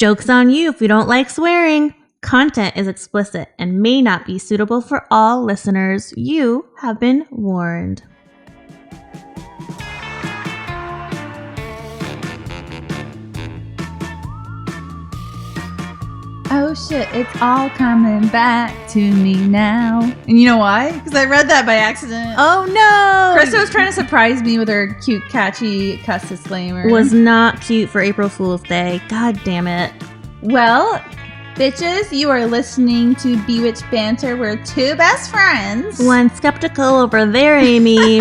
Joke's on you if you don't like swearing. Content is explicit and may not be suitable for all listeners. You have been warned. Oh shit, it's all coming back to me now. And you know why? Because I read that by accident. Oh no! Krista was trying to surprise me with her cute, catchy cuss disclaimer. Was not cute for April Fool's Day. God damn it. Well, bitches, you are listening to Bewitched Banter. We're two best friends. One skeptical over there, Amy.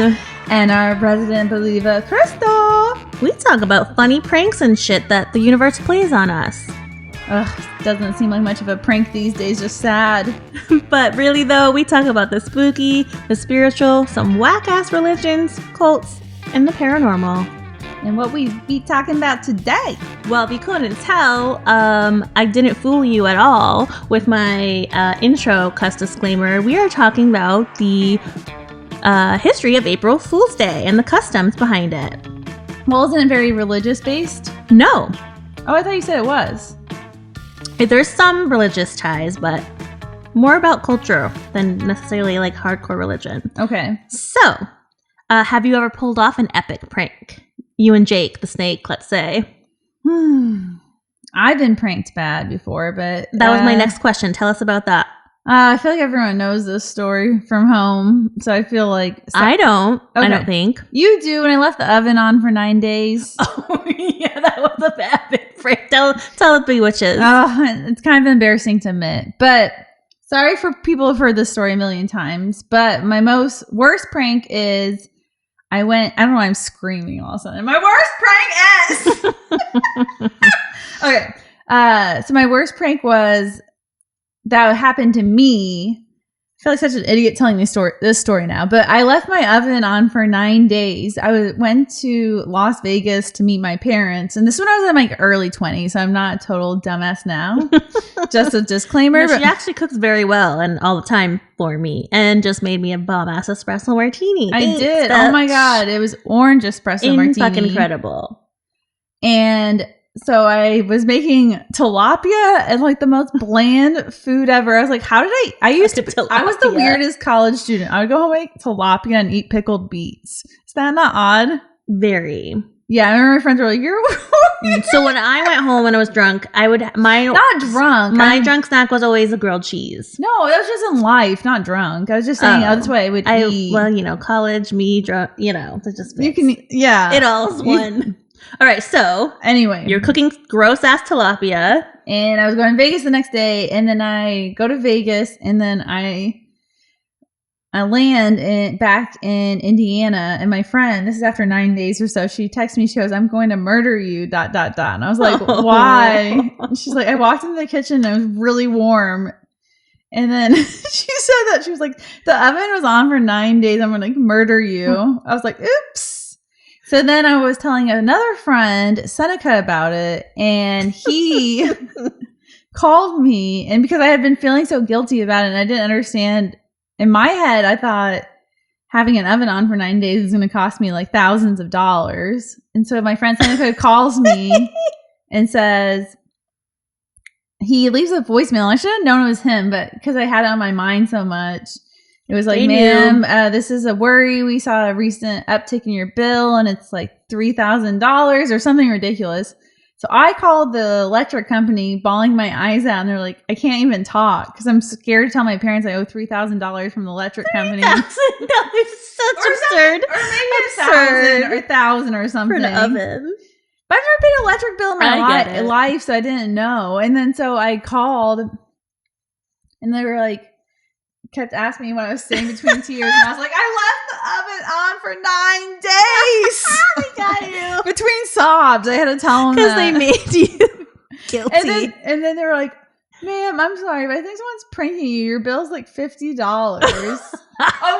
And our resident believer, Krista. We talk about funny pranks and shit that the universe plays on us. Ugh, doesn't seem like much of a prank these days, just sad. But really though, we talk about the spooky, the spiritual, some whack-ass religions, cults, and the paranormal. And what we be talking about today? Well, if you couldn't tell, I didn't fool you at all with my intro cuss disclaimer. We are talking about the history of April Fool's Day and the customs behind it. Well, isn't it very religious based? No. Oh, I thought you said it was. There's some religious ties, but more about culture than necessarily like hardcore religion. Okay. So, have you ever pulled off an epic prank? You and Jake, the snake, let's say. I've been pranked bad before, but... That was my next question. Tell us about that. I feel like everyone knows this story from home, so I feel like... I don't. Okay. I don't think. You do, when I left the oven on for 9 days. Oh, yeah, that was a epic prank. Tell the Bewitches. It's kind of embarrassing to admit, but... Sorry for people who've heard this story a million times, but my worst prank is... I don't know why I'm screaming all of a sudden. My worst prank is... Okay. So my worst prank was... That happened to me. I feel like such an idiot telling this story now, but I left my oven on for 9 days. I went to Las Vegas to meet my parents, and this is when I was in my early 20s, so I'm not a total dumbass now. Just a disclaimer. No, she actually cooks very well and all the time for me, and just made me a bomb-ass espresso martini. I did. Oh my god, it was orange espresso martini. Fucking incredible. And so I was making tilapia and like the most bland food ever. I was like, how did I was the weirdest college student. I would go home and make tilapia and eat pickled beets. Is that not odd? Very. Yeah, I remember my friends were like, you're weird. So when I went home and I was drunk, not drunk. My drunk snack was always a grilled cheese. No, that was just in life, not drunk. I was just saying that's what I would eat. Well, college, me, drunk, it just fits. You can, yeah. It all's one. All right, so anyway, you're cooking gross ass tilapia, and I was going to Vegas the next day, and then I go to Vegas, and then I land back in Indiana, and my friend, this is after 9 days or so, she texts me, she goes, "I'm going to murder you, ... And I was like, why? And she's like, I walked into the kitchen, and it was really warm. And then she said that, she was like, the oven was on for 9 days, I'm going to murder you. I was like, oops. So then I was telling another friend, Seneca, about it, and he called me, and because I had been feeling so guilty about it, and I didn't understand, in my head, I thought having an oven on for 9 days is going to cost me like thousands of dollars. And so my friend Seneca calls me and says, he leaves a voicemail. I should have known it was him, but because I had it on my mind so much, it was like, ma'am, this is a worry. We saw a recent uptick in your bill, and it's like $3,000 or something ridiculous. So I called the electric company, bawling my eyes out, and they're like, I can't even talk because I'm scared to tell my parents I owe $3,000 from the electric company. $3,000 is such absurd. Or maybe $1,000 or $1,000 or something. For an oven. But I've never paid an electric bill in my life, so I didn't know. And then so I called, and they were like, kept asking me when I was sitting between tears, and I was like, I left the oven on for 9 days. They got you. Between sobs, I had to tell them because they made you guilty. And then they were like, ma'am, I'm sorry, but I think someone's pranking you. Your bill's like $50. Oh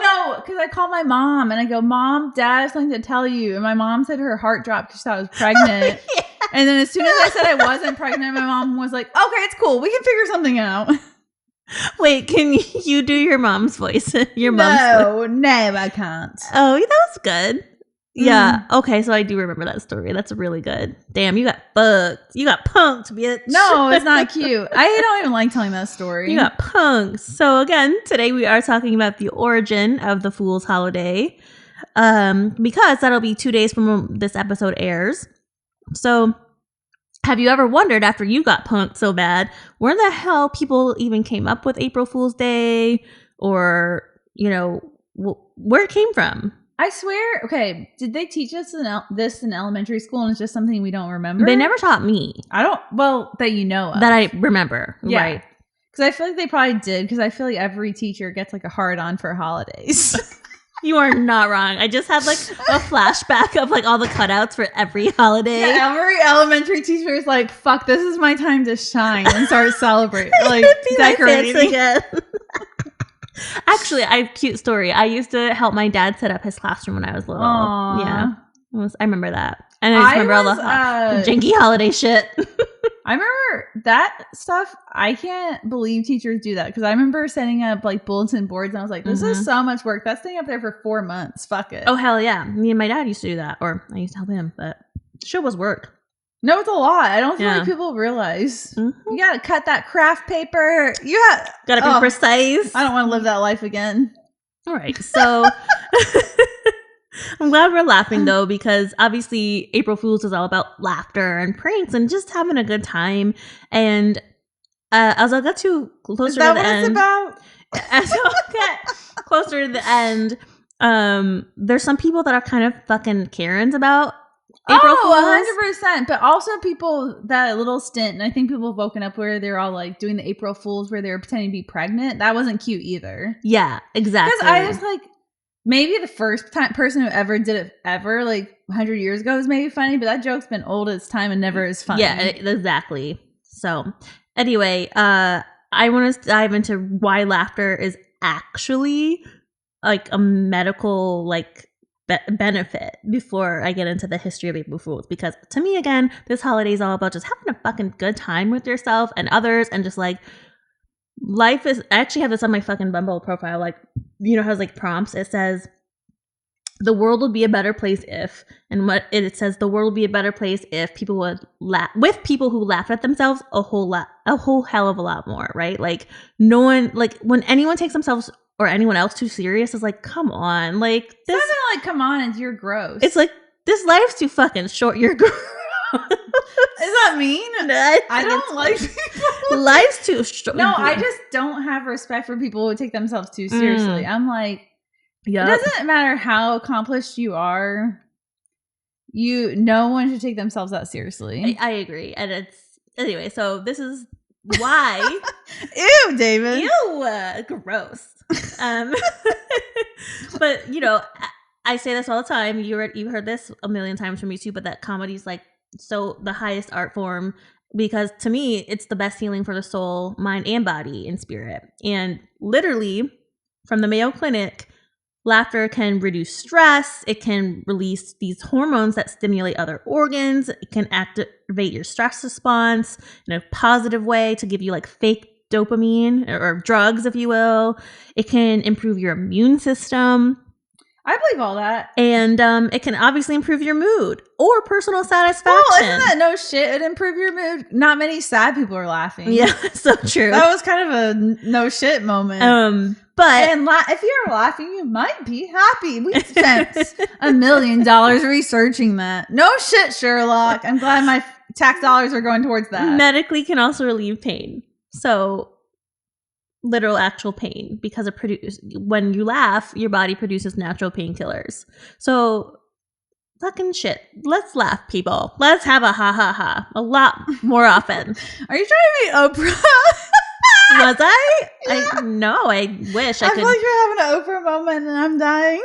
no, because I called my mom and I go, Mom, Dad, I have something to tell you. And my mom said her heart dropped because she thought I was pregnant. Oh, yeah. And then as soon as I said I wasn't pregnant, my mom was like, okay, it's cool. We can figure something out. Wait, can you do your mom's voice? No, I can't. Oh, that was good. Yeah. Okay, so I do remember that story. That's really good. Damn, you got fucked. You got punked, bitch. No, it's not cute. I don't even like telling that story. You got punked. So again, today we are talking about the origin of the Fool's Holiday. Because that'll be 2 days from when this episode airs. So have you ever wondered, after you got punked so bad, where the hell people even came up with April Fool's Day, or, where it came from? I swear, okay, did they teach us this in elementary school and it's just something we don't remember? They never taught me. That you know of. That I remember, yeah. Right. Because I feel like they probably did, because I feel like every teacher gets like a hard-on for holidays. You are not wrong. I just had like a flashback of like all the cutouts for every holiday. Yeah, every elementary teacher is like, fuck, this is my time to shine and start celebrating. Like, decorating again. Actually, I have a cute story. I used to help my dad set up his classroom when I was little. Aww. Yeah. I remember that. And I just remember all the janky holiday shit. I remember that stuff. I can't believe teachers do that, because I remember setting up like bulletin boards and I was like, this is so much work. That's staying up there for 4 months. Fuck it. Oh, hell yeah. Me and my dad used to do that, or I used to help him, but shit was work. No, it's a lot. I don't feel like people realize. You gotta cut that craft paper. Gotta be precise. I don't want to live that life again. All right, so I'm glad we're laughing though, because obviously April Fool's is all about laughter and pranks and just having a good time. And as I got to closer to the end, as I get closer to the end, there's some people that are kind of fucking Karens about April Fool's. 100%. But also people, that little stint, and I think people have woken up where they're all like doing the April Fools where they were pretending to be pregnant. That wasn't cute either. Yeah, exactly. Because I was like, maybe the first person who ever did it ever, like 100 years ago, was maybe funny, but that joke's been old as time and never is funny. Yeah, exactly. So anyway, I want to dive into why laughter is actually like a medical benefit before I get into the history of April Fools, because to me, again, this holiday is all about just having a fucking good time with yourself and others, and just like life is. I actually have this on my fucking Bumble profile, like, has like prompts. It says the world would be a better place if, and what it says, the world would be a better place if people would laugh with people who laugh at themselves a whole hell of a lot more, right? Like, no one, like, when anyone takes themselves or anyone else too serious, is like, come on, like, this isn't like, come on, it's you're gross. It's like, this life's too fucking short. You're gross. Is that mean? I don't like people. Life's too short. No, I just don't have respect for people who take themselves too seriously. I'm like, it doesn't matter how accomplished you are. No one should take themselves that seriously. I agree. And it's, anyway, so this is why. Ew, David. Ew, gross. But I say this all the time. You've heard this a million times from me too, but that comedy's like the highest art form, because to me it's the best healing for the soul, mind, and body and spirit. And literally, from the Mayo Clinic, laughter can reduce stress. It can release these hormones that stimulate other organs. It can activate your stress response in a positive way to give you like fake dopamine or drugs, if you will. It can improve your immune system. I believe all that. And it can obviously improve your mood or personal satisfaction. Well, isn't that no shit? It improve your mood. Not many sad people are laughing. Yeah, so true. That was kind of a no shit moment. If you're laughing, you might be happy. We spent $1 million researching that. No shit, Sherlock. I'm glad my tax dollars are going towards that. Medically can also relieve pain. So literal actual pain, because when you laugh, your body produces natural painkillers. So fucking shit. Let's laugh, people. Let's have a ha ha ha a lot more often. Are you trying to be Oprah? Was I? Yeah. No, I wish I could. I feel like you're having an Oprah moment and I'm dying.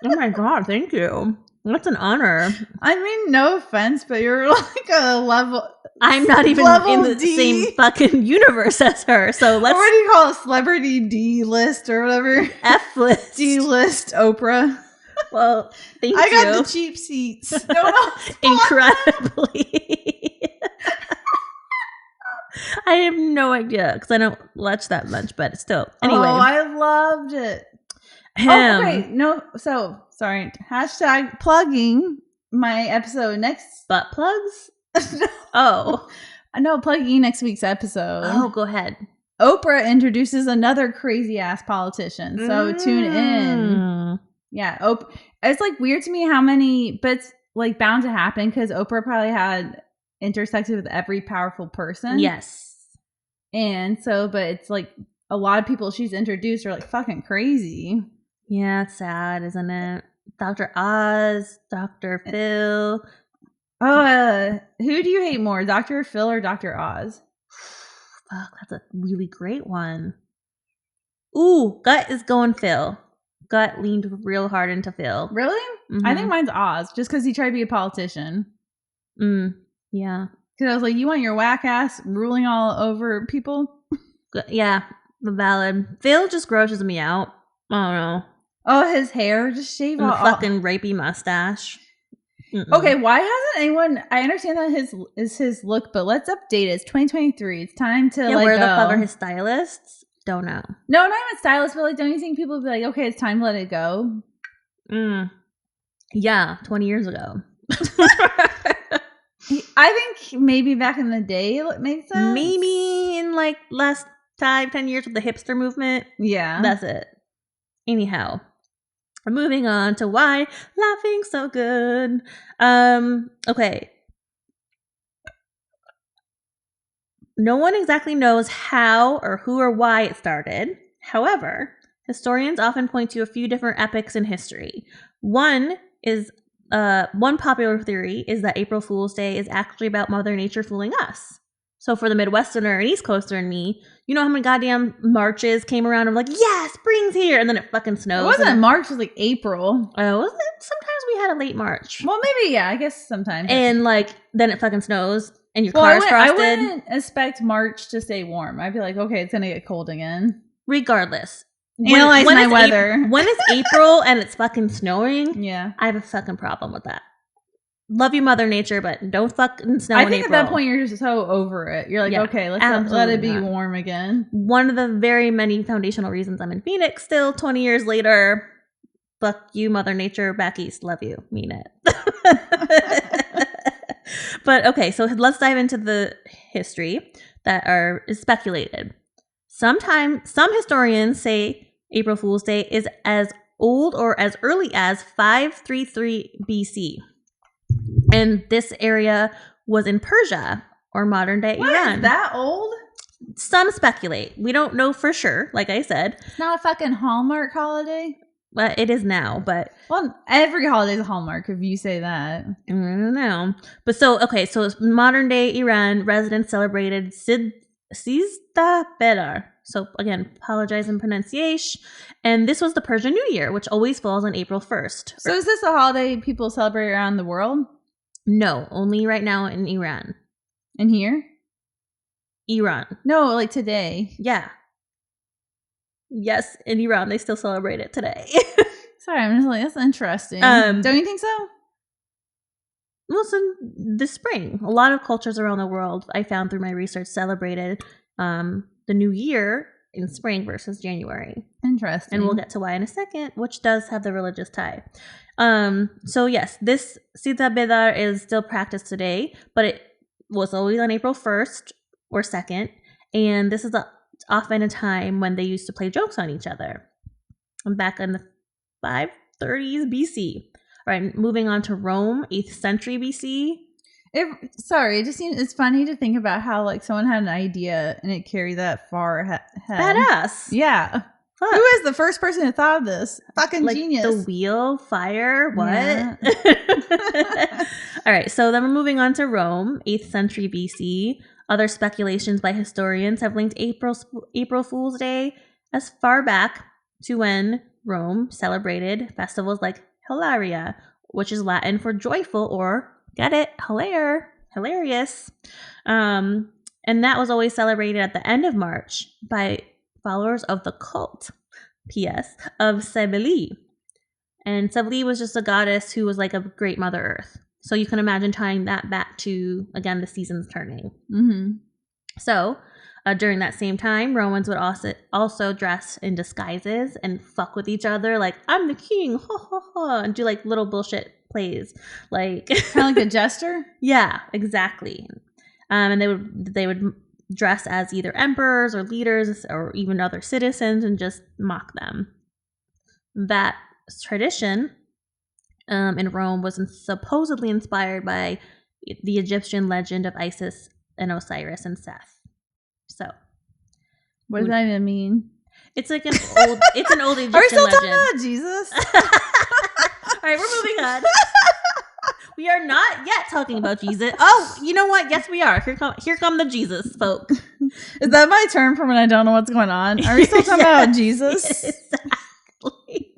Oh my God, thank you. That's an honor. I mean, no offense, but you're like a level. I'm not even in the same fucking universe as her. So let's. What do you call a celebrity D list or whatever? F list. D list Oprah. Well, thank you. I got the cheap seats. No. Incredibly. I have no idea because I don't watch that much, but still. Anyway. Oh, I loved it. Him. Oh, okay. No, so sorry. Hashtag plugging my episode next. Butt plugs? No. Oh. I know, plugging next week's episode. Oh, go ahead. Oprah introduces another crazy ass politician. So tune in. Yeah. It's like weird to me how many, but it's like bound to happen because Oprah probably had intersected with every powerful person. Yes. And so, but it's like a lot of people she's introduced are like fucking crazy. Yeah, it's sad, isn't it? Dr. Oz, Dr. Phil. Oh, who do you hate more, Dr. Phil or Dr. Oz? Fuck, that's a really great one. Ooh, gut is going Phil. Gut leaned real hard into Phil. Really? I think mine's Oz, just because he tried to be a politician. Yeah. Because I was like, you want your whack ass ruling all over people? Yeah, valid. Phil just grosses me out. I don't know. Oh, his hair, just shave And off. the fucking rapey mustache. Okay, why hasn't anyone? I understand that his look, but let's update it. It's 2023. It's time to where the fuck are his stylists? Don't know. No, not even stylists, but like, don't you think people would be like, okay, it's time to let it go? Yeah, 20 years ago. I think maybe back in the day it made sense. Maybe in like last 5-10 years with the hipster movement. Yeah, that's it. Anyhow. Moving on to why laughing so good. Okay. No one exactly knows how or who or why it started. However, historians often point to a few different epochs in history. One popular theory is that April Fool's Day is actually about Mother Nature fooling us. So for the Midwesterner and East Coaster and me, you know how many goddamn marches came around? I'm like, yeah, spring's here, and then it fucking snows. It wasn't March, it was like April. Oh, was it? Sometimes we had a late March. Well, maybe, yeah, I guess sometimes. And like, then it fucking snows, and your car's frosted. I wouldn't expect March to stay warm. I'd be like, okay, it's gonna get cold again. Regardless. Analyze my weather. When it's April and it's fucking snowing, yeah, I have a fucking problem with that. Love you, Mother Nature, but don't fucking snow in April. I think at that point you're just so over it. You're like, okay, let's let it be warm again. One of the very many foundational reasons I'm in Phoenix still 20 years later. Fuck you, Mother Nature, back east. Love you. Mean it. But okay, so let's dive into the history that is speculated. Some historians say April Fool's Day is as old or as early as 533 BC. And this area was in Persia or modern day Iran. Is that old? Some speculate. We don't know for sure, like I said. It's not a fucking Hallmark holiday? Well, it is now, but... Well, every holiday is a Hallmark if you say that. I don't know. But so modern day Iran residents celebrated Sizda Bedar. So again, apologize in pronunciation. And this was the Persian New Year, which always falls on April 1st. So is this a holiday people celebrate around the world? No, only right now in Iran. And here? Iran. No, like today. Yeah. Yes, in Iran, they still celebrate it today. Sorry, I'm just like, that's interesting. Don't you think so? Well, so this spring, a lot of cultures around the world, I found through my research, celebrated the new year in spring versus January. Interesting. And we'll get to why in a second, which does have the religious tie. So yes, this Sita Bedar is still practiced today, but it was always on April 1st or 2nd. And this is often a time when they used to play jokes on each other. Back in the 530s BC. All right, moving on to Rome, 8th century BC. It's funny to think about how like someone had an idea and it carried that far ahead. Badass. Yeah. Fuck. Who is the first person who thought of this? Fucking like genius. The wheel, fire, what? Yeah. All right, so then we're moving on to Rome, 8th century BC. Other speculations by historians have linked April Fool's Day as far back to when Rome celebrated festivals like Hilaria, which is Latin for joyful or, get it, hilarious. And that was always celebrated at the end of March by followers of the cult, P.S., of Cybele. And Cybele was just a goddess who was like a great Mother Earth. So you can imagine tying that back to, again, the seasons turning. Mm-hmm. So During that same time, Romans would also dress in disguises and fuck with each other, like, I'm the king, ha ha ha, and do like little bullshit plays, like kind of like a jester. Yeah, exactly. And they would dress as either emperors or leaders or even other citizens and just mock them. That tradition in Rome was supposedly inspired by the Egyptian legend of Isis and Osiris and Seth. So, what does that even mean? It's like an old Egyptian legend. Are we still talking about Jesus? All right, we're moving on. We are not yet talking about Jesus. Oh, you know what? Yes, we are. Here come the Jesus folk. Is that my term for when I don't know what's going on? Are we still talking about Jesus? Exactly.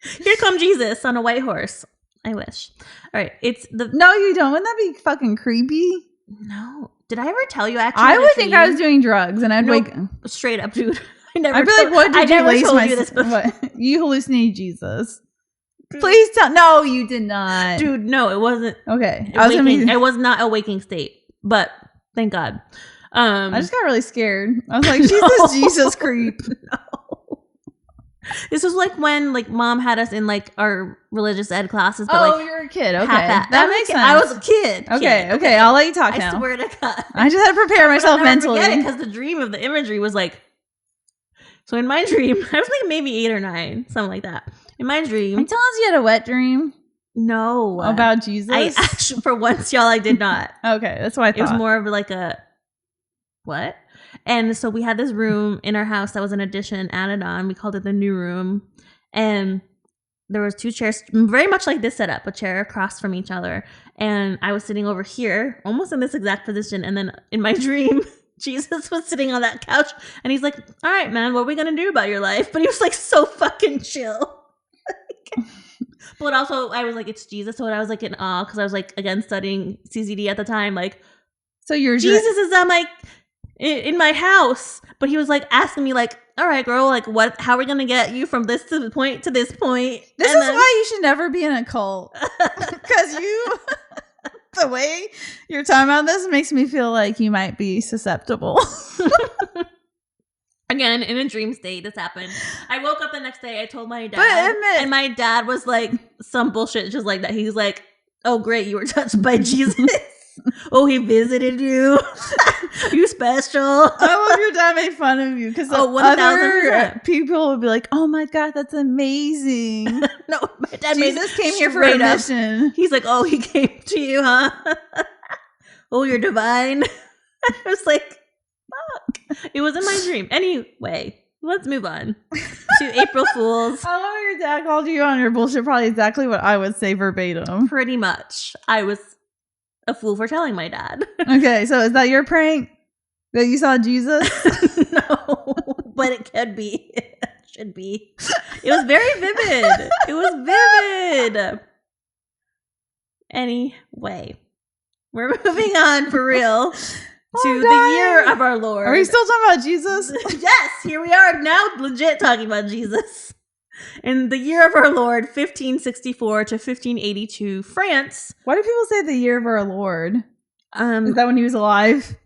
Here come Jesus on a white horse. I wish. All right, No, you don't. Wouldn't that be fucking creepy? No. Did I ever tell you? Actually, I would think I was doing drugs, and I'd wake straight up, dude. I'd be like, "What did you lace my? What? You hallucinated Jesus? Please tell." No, you did not, dude. No, it wasn't. Okay, it was not a waking state, but thank God. I just got really scared. I was like, Jesus creep. No. This was like when mom had us in our religious ed classes. But, you were a kid. Okay, that makes sense. I was a kid. Okay. I'll let you talk now. I swear to God. I just had to prepare myself mentally because the dream of the imagery was so in my dream, I was maybe 8 or 9, something like that. In my dream, I telling us you had a wet dream. No, about Jesus. I actually, for once, y'all, I did not. Okay, that's what I thought. It was more of a what? And so we had this room in our house that was an addition added on. We called it the new room. And there was 2 chairs, very much like this setup, a chair across from each other. And I was sitting over here, almost in this exact position. And then in my dream, Jesus was sitting on that couch. And he's like, all right, man, what are we going to do about your life? But he was so fucking chill. But also, I was it's Jesus. So I was in awe because I was again studying CCD at the time. So you're Jesus is on in my house, but he was asking me all right, girl, what? How are we gonna get you from this to the point to this point? This is why you should never be in a cult, because the way you're talking about this makes me feel like you might be susceptible. Again, in a dream state, this happened. I woke up the next day. I told my dad, and my dad was some bullshit, just like that. He's like, "Oh, great, you were touched by Jesus." Oh, he visited you. You special. I love your dad made fun of you because other people would be like, "Oh my God, that's amazing." No, my dad Jesus came here for a mission. He's like, "Oh, he came to you, huh? Oh, you're divine." I was fuck. It was in my dream. Anyway, let's move on to April Fools. I love your dad called you on your bullshit. Probably exactly what I would say verbatim. Pretty much. I was a fool for telling my dad. Okay, so is that your prank? That you saw Jesus? No, but it could be. It should be. It was very vivid. It was vivid. Anyway, we're moving on for real to the year of our Lord. Are we still talking about Jesus? Yes, here we are now legit talking about Jesus. In the year of our Lord, 1564 to 1582, France. Why do people say the year of our Lord? Is that when he was alive?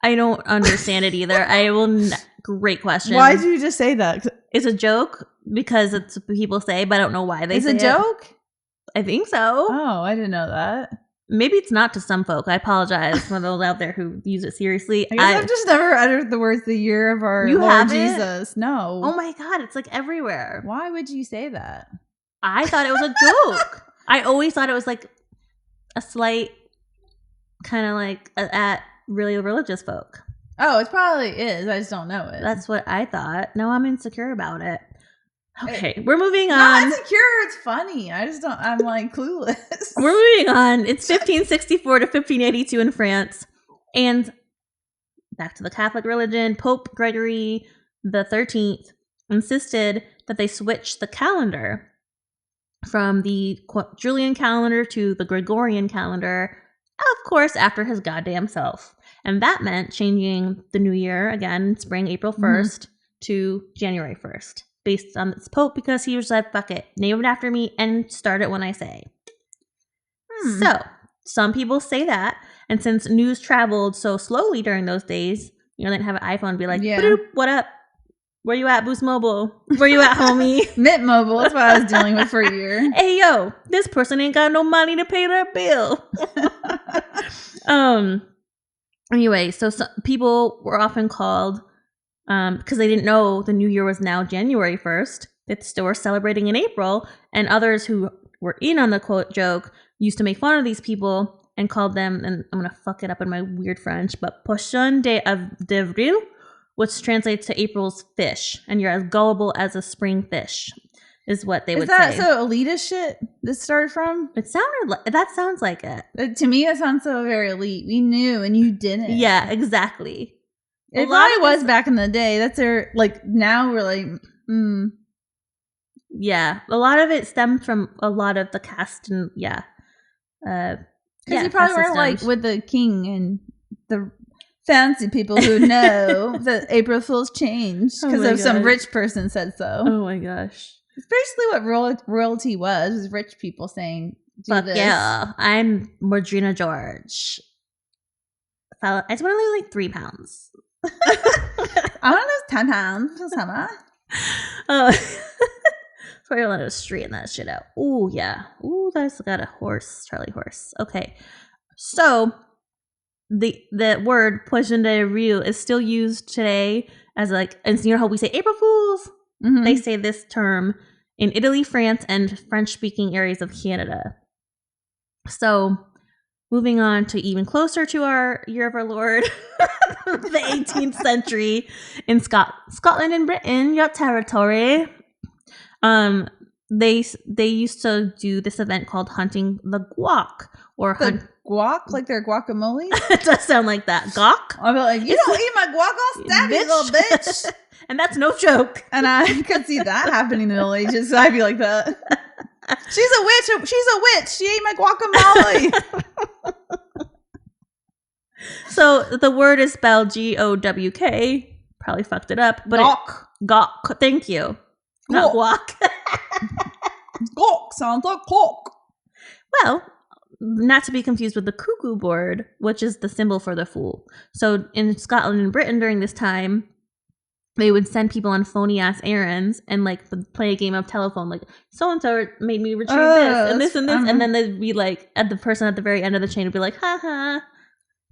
I don't understand it either. Great question. Why do you just say that? It's a joke because it's what people say, but I don't know why they say it. It's a joke? I think so. Oh, I didn't know that. Maybe it's not to some folk. I apologize for those out there who use it seriously. I've just never uttered the words "the year of our Lord Jesus." No. Oh my God, it's everywhere. Why would you say that? I thought it was a joke. I always thought it was a slight kind of at really religious folk. Oh, it probably is. I just don't know it. That's what I thought. No, I'm insecure about it. Okay, we're moving on. Not insecure. It's funny. I just don't. I'm clueless. We're moving on. It's 1564 to 1582 in France, and back to the Catholic religion. Pope Gregory the 13th insisted that they switch the calendar from the Julian calendar to the Gregorian calendar. Of course, after his goddamn self, and that meant changing the new year again, spring, April 1st to January 1st. Based on this pope, because he was like, fuck it, name it after me and start it when I say. So, some people say that, and since news traveled so slowly during those days, You know, they didn't have an iPhone. Be like, Yeah. "Boop, what up? Where you at, Boost Mobile? Where you at, homie?" Mint Mobile. That's what I was dealing with for a year. Hey, yo, this person ain't got no money to pay their bill. Anyway, so people were often called, because they didn't know the new year was now January 1st. They still were celebrating in April. And others who were in on the quote joke used to make fun of these people and called them, and I'm going to fuck it up in my weird French, but poisson d'avril, which translates to April's fish. And you're as gullible as a spring fish, is what they would say. Is that so elitist shit this started from? It sounded like, that sounds like it. To me, that sounds so very elite. We knew and you didn't. Yeah, exactly. It probably was back in the day. That's their, like, now we're like, Yeah, a lot of it stemmed from a lot of the cast and because you probably weren't like with the king and the fancy people who know that April Fool's changed because some rich person said so. Oh my gosh. It's basically what royalty was rich people saying, "Fuck this. Yeah, I'm Regina George. I just want to lose like 3 pounds. I want to lose 10 pounds for summer." Oh, probably a lot of straighten that shit out. Oh yeah. Oh, that's got a horse, Charlie horse. Okay, so the word poisson d'avril is still used today as like, and you know how we say April Fools? Mm-hmm. They say this term in Italy, France, and French-speaking areas of Canada. So, moving on to even closer to our year of our Lord, the 18th century in Scotland and Britain, your territory. They used to do this event called hunting the guac, or guac, like their guacamole. It does sound like that. Guac. I'll be like, "You don't eat my guac, I'll stab you, little bitch." And that's no joke. And I could see that happening in the Middle Ages. So I'd be like that. She's a witch. She's a witch. She ate my guacamole. So the word is spelled Gowk. Probably fucked it up. But Gawk. Thank you. Not guac. Gawk sounds like clock. Well, not to be confused with the cuckoo board, which is the symbol for the fool. So in Scotland and Britain during this time, they would send people on phony ass errands and like play a game of telephone, like so and so made me retrieve this and this and this, and then they'd be like, at the person at the very end of the chain would be like, "Ha ha."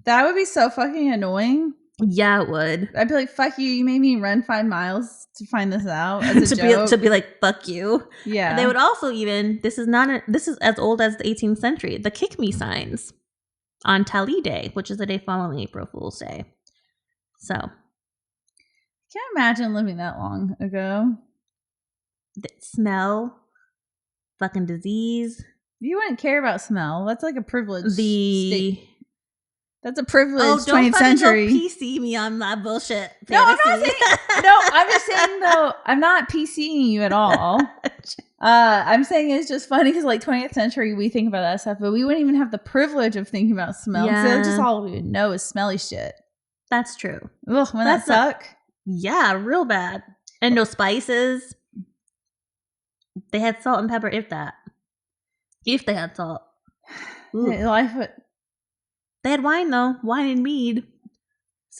That would be so fucking annoying. Yeah, it would. I'd be like, "Fuck you! You made me run 5 miles to find this out." As a joke. To be like, "Fuck you." Yeah. And they would also even this is as old as the 18th century. The kick me signs on Tally Day, which is the day following April Fool's Day. So. Can't imagine living that long ago. The smell, fucking disease. You wouldn't care about smell. That's like a privilege. That's a privilege. 20th century. Don't PC me on that bullshit. Fantasy. No, I'm not saying. No, I'm just saying though. I'm not PCing you at all. I'm saying it's just funny because like 20th century, we think about that stuff, but we wouldn't even have the privilege of thinking about smell. Yeah. So that's just all we would know is smelly shit. That's true. Ugh, wouldn't that suck? Yeah, real bad. And no spices. They had salt and pepper, if that. If they had salt. They had wine, though. Wine and mead.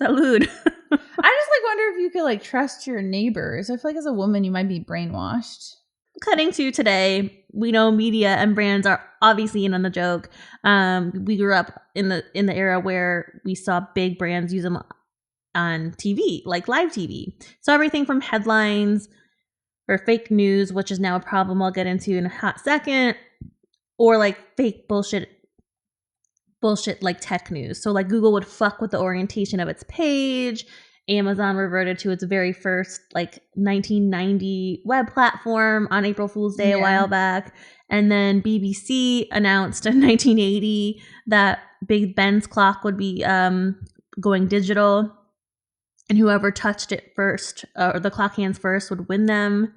Salud. I just like wonder if you could like trust your neighbors. I feel like as a woman, you might be brainwashed. Cutting to today, we know media and brands are obviously in on the joke. We grew up in the era where we saw big brands use them on TV, like live TV. So everything from headlines or fake news, which is now a problem I'll get into in a hot second, or like fake bullshit like tech news. So like Google would fuck with the orientation of its page. Amazon reverted to its very first like 1990 web platform on April Fool's Day a while back. And then BBC announced in 1980 that Big Ben's clock would be going digital. And whoever touched it first, or the clock hands first, would win them.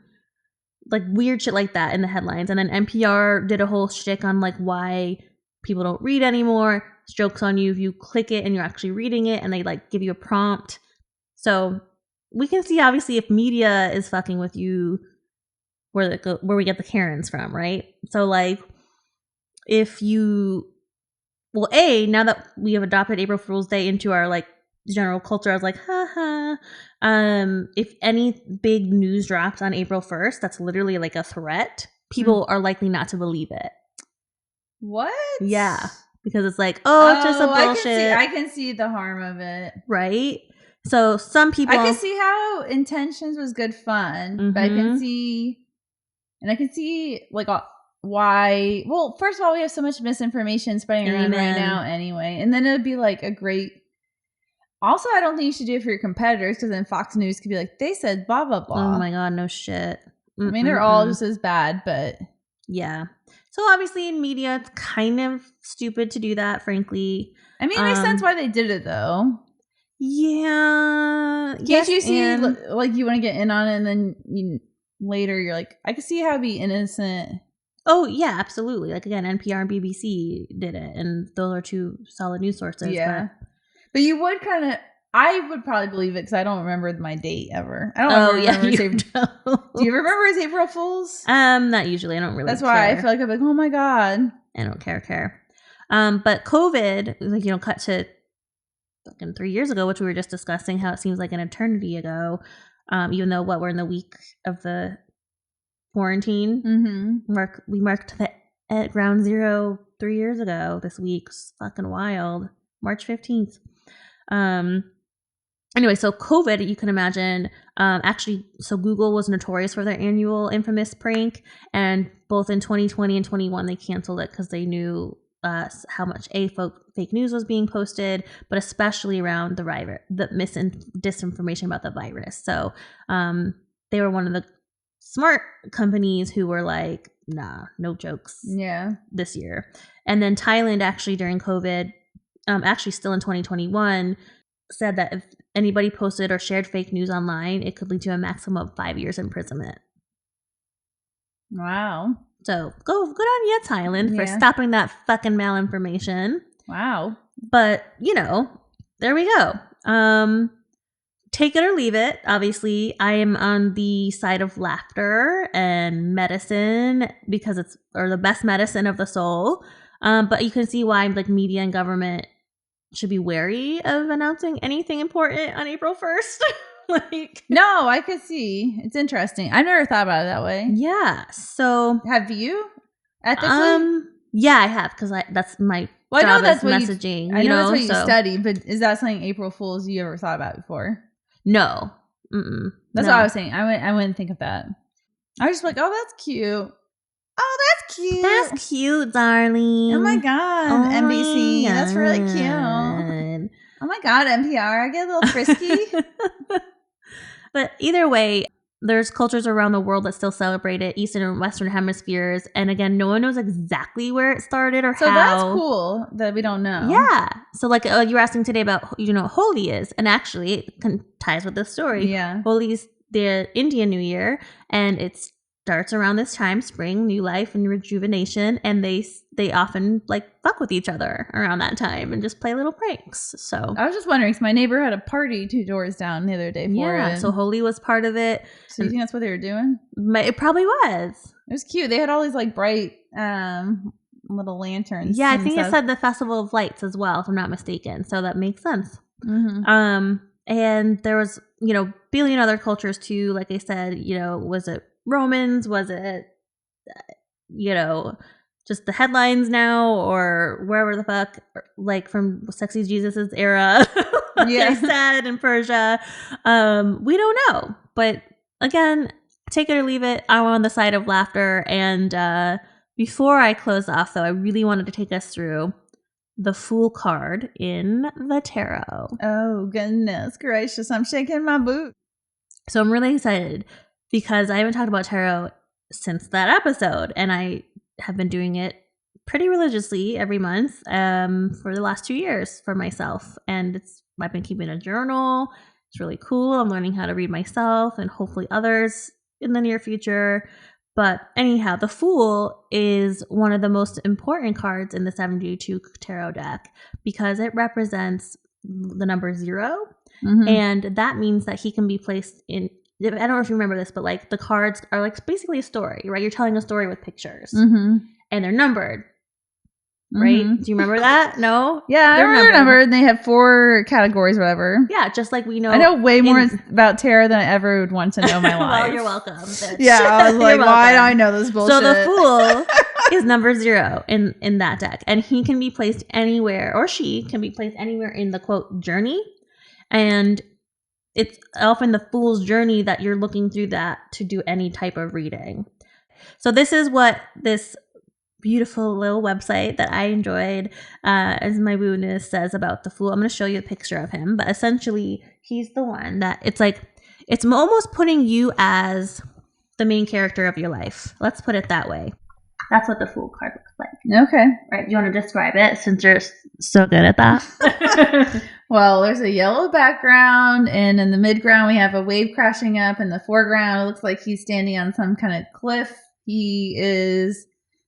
Like weird shit like that in the headlines. And then NPR did a whole shtick on like why people don't read anymore. It's jokes on you if you click it and you're actually reading it, and they like give you a prompt. So we can see obviously if media is fucking with you, where we get the Karens from, right? So like if you, now that we have adopted April Fool's Day into our like general culture. I was like, haha. If any big news drops on April 1st, that's literally like a threat. People are likely not to believe it. What? Yeah. Because it's like, oh, it's just a bullshit. I can see the harm of it. Right? So some people... I can see how intentions was good fun, but I can see... And I can see, like, why... Well, first of all, we have so much misinformation spreading around right now anyway. And then it would be, like, a great... Also, I don't think you should do it for your competitors, because then Fox News could be like, they said blah, blah, blah. Oh, my God, no shit. I mean, they're all just as bad, but... Yeah. So, obviously, in media, it's kind of stupid to do that, frankly. I mean, it makes sense why they did it, though. Yeah. Can't you see, like, you want to get in on it, and then later you're like, I can see how it'd be innocent. Oh, yeah, absolutely. Like, again, NPR and BBC did it, and those are two solid news sources. Yeah. But you would kind of... I would probably believe it because I don't remember my date ever. I don't remember. Do you remember his April Fools? Not usually. I don't really. That's why I feel like I'm like, oh my God. I don't care. But COVID, like, cut to fucking 3 years ago, which we were just discussing, how it seems like an eternity ago. Even though we're in the week of the quarantine. We marked at ground zero 3 years ago this week. It's fucking wild. March 15th. Anyway, so COVID, you can imagine, so Google was notorious for their annual infamous prank, and both in 2020 and 21, they canceled it because they knew how much fake news was being posted, but especially around the disinformation about the virus. So they were one of the smart companies who were like, nah, no jokes this year. And then Thailand actually during COVID, actually still in 2021, said that if anybody posted or shared fake news online, it could lead to a maximum of 5 years imprisonment. Wow. So good on you, Thailand, for stopping that fucking malinformation. Wow. But, there we go. Take it or leave it. Obviously, I am on the side of laughter and medicine because it's the best medicine of the soul. But you can see why like media and government should be wary of announcing anything important on April 1st. No, I could see. It's interesting. I never thought about it that way. Yeah. So have you? Ethically? Yeah, I have, because that's my job. I know that's messaging. I know that's what you study, but is that something April Fools you ever thought about before? No. That's what I was saying. I wouldn't think of that. I was just like, oh, that's cute. Oh, that's cute. That's cute, darling. Oh my God, NBC. That's really cute. Oh my God, NPR. I get a little frisky. But either way, there's cultures around the world that still celebrate it, Eastern and Western hemispheres. And again, no one knows exactly where it started or how. So that's cool that we don't know. Yeah. So like you were asking today about, Holi is. And actually, it ties with this story. Yeah. Holi is the Indian New Year. And it's starts around this time, spring, new life and rejuvenation, and they often like fuck with each other around that time and just play little pranks. So I was just wondering, because my neighbor had a party 2 doors down the other day for it. So Holi was part of it. So you think that's what they were doing? It probably was. It was cute. They had all these like bright little lanterns. Yeah, I think it said the Festival of Lights as well, if I'm not mistaken. So that makes sense. And there was, billion other cultures too. Like I said, was it Romans? Was it, just the headlines now, or wherever the fuck, like from Sexy Jesus's era, like I said, in Persia. We don't know. But again, take it or leave it. I'm on the side of laughter. And before I close off, though, I really wanted to take us through the Fool card in the tarot. Oh, goodness gracious. I'm shaking my boot. So I'm really excited, because I haven't talked about tarot since that episode, and I have been doing it pretty religiously every month for the last 2 years for myself. And I've been keeping a journal. It's really cool. I'm learning how to read myself and hopefully others in the near future. But anyhow, the Fool is one of the most important cards in the 72 tarot deck because it represents the number 0. And that means that he can be placed in, I don't know if you remember this, but like the cards are like basically a story, right? You're telling a story with pictures and they're numbered. right? Mhm. Do you remember that? No? Yeah, I remember. They have 4 categories, whatever. Yeah, just like we know. I know way more about tarot than I ever would want to know in my life. Well, you're welcome, bitch. Yeah, I was like, why do I know this bullshit? So the Fool is number 0 in that deck, and he can be placed anywhere, or she can be placed anywhere in the quote journey, and it's often the Fool's journey that you're looking through that to do any type of reading. So this is what this beautiful little website that I enjoyed as my woo-ness says about the Fool. I'm going to show you a picture of him, but essentially he's the one that it's like, it's almost putting you as the main character of your life. Let's put it that way. That's what the Fool card looks like. Okay. Right. Do you want to describe it since you're so good at that? Well, there's a yellow background, and in the midground we have a wave crashing up. In the foreground, it looks like he's standing on some kind of cliff.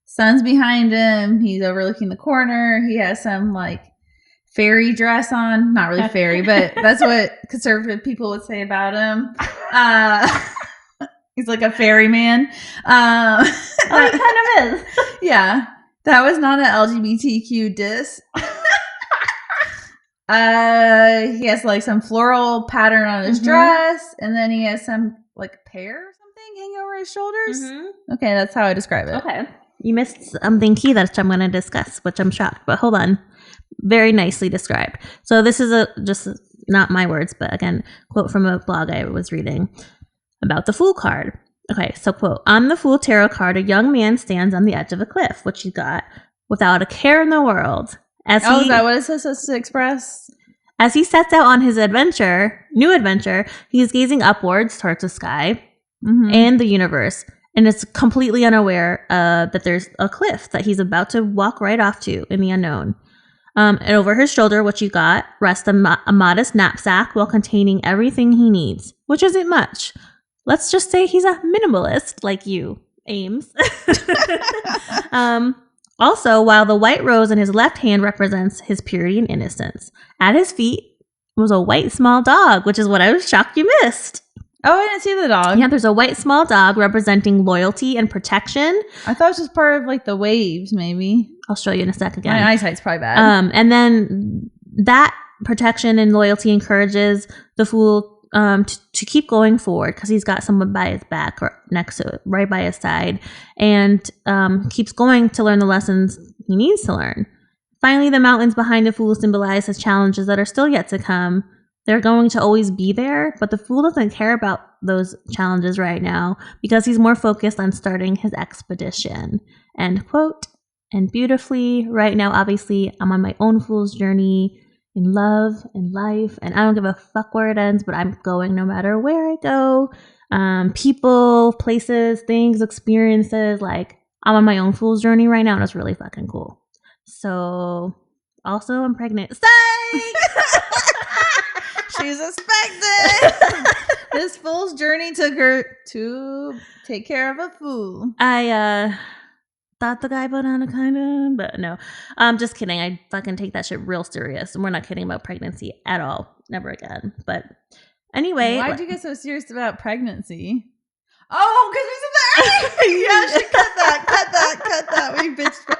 Sun's behind him. He's overlooking the corner. He has some like fairy dress on. Not really fairy, but that's what conservative people would say about him. He's like a fairy man. He kind of is. Yeah. That was not an LGBTQ diss. He has like some floral pattern on his dress, and then he has some like pear or something hanging over his shoulders. Okay, that's how I describe it. Okay. You missed something key that I'm going to discuss, which I'm shocked, but hold on. Very nicely described. So this is just not my words, but again, quote from a blog I was reading about the Fool card. Okay, so quote, on the Fool tarot card, a young man stands on the edge of a cliff, which he got without a care in the world. Is that what it says to express? As he sets out on his new adventure, he is gazing upwards towards the sky and the universe, and is completely unaware that there's a cliff that he's about to walk right off to in the unknown. And over his shoulder, which he got, rests a modest knapsack while containing everything he needs, which isn't much. Let's just say he's a minimalist like you, Ames. Also, while the white rose in his left hand represents his purity and innocence, at his feet was a white small dog, which is what I was shocked you missed. Oh, I didn't see the dog. Yeah, there's a white small dog representing loyalty and protection. I thought it was just part of like the waves, maybe. I'll show you in a sec again. My eyesight's probably bad. And then that protection and loyalty encourages the Fool to keep going forward because he's got someone by his back or next to it, right by his side, and keeps going to learn the lessons he needs to learn. Finally, the mountains behind the Fool symbolize his challenges that are still yet to come. They're going to always be there, but the Fool doesn't care about those challenges right now because he's more focused on starting his expedition. End quote. And beautifully, right now, obviously, I'm on my own Fool's journey in love and life, and I don't give a fuck where it ends, but I'm going no matter where I go. People, places, things, experiences, like I'm on my own Fool's journey right now, and it's really fucking cool. So, also, I'm pregnant. Psych! She's expected. This Fool's journey took her to take care of a fool. I thought the guy put on a kind of, but no. Just kidding. I fucking take that shit real serious. And we're not kidding about pregnancy at all. Never again. But anyway. Why'd you get so serious about pregnancy? Oh, because we said that. Yeah, she cut that. We bitched.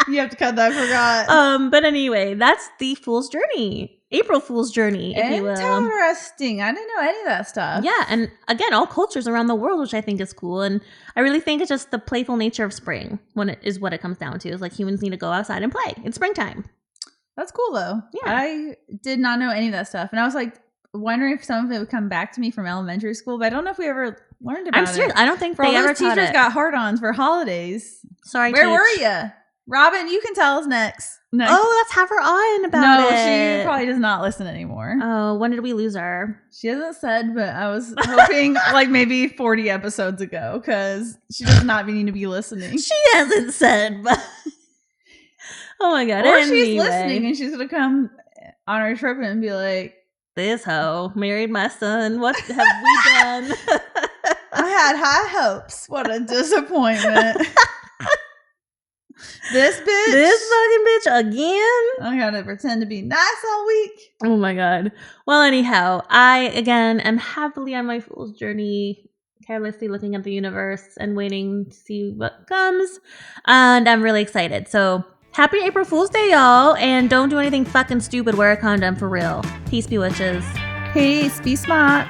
You have to cut that. I forgot. But anyway, that's the Fool's journey. April Fool's journey, if you will. Interesting. I didn't know any of that stuff. Yeah, and again, all cultures around the world, which I think is cool. And I really think it's just the playful nature of spring when it is what it comes down to. Is like humans need to go outside and play. It's springtime. That's cool, though. Yeah. I did not know any of that stuff. And I was like wondering if some of it would come back to me from elementary school, but I don't know if we ever learned about it. I'm serious. I don't think they ever taught teachers it. got hard-ons for holidays. Sorry, Where were you? Robin, you can tell us next. Oh, let's have her on about it. No, she probably does not listen anymore. Oh, when did we lose her? She hasn't said, but I was hoping like maybe 40 episodes ago because she does not need to be listening. She hasn't said, but oh my God. Or she's listening and she's going to come on our trip and be like, this hoe married my son. What have we done? I had high hopes. What a disappointment. This fucking bitch again. I gotta pretend to be nice all week. Oh my God. Well, anyhow, I again am happily on my Fool's journey, carelessly looking at the universe and waiting to see what comes. And I'm really excited. So Happy April Fool's Day, y'all. And don't do anything fucking stupid. Wear a condom for real. Peace, Bewitches. Peace. Be smart.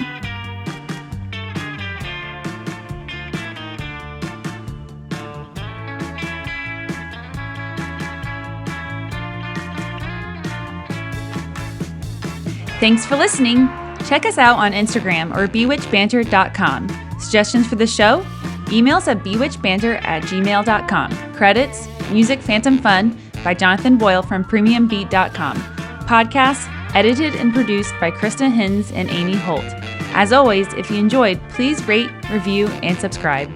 Thanks for listening. Check us out on Instagram or bewitchbanter.com. Suggestions for the show? Emails at bewitchbanter@gmail.com. Credits, Music Phantom Fun by Jonathan Boyle from premiumbeat.com. Podcasts edited and produced by Krista Hins and Amy Holt. As always, if you enjoyed, please rate, review, and subscribe.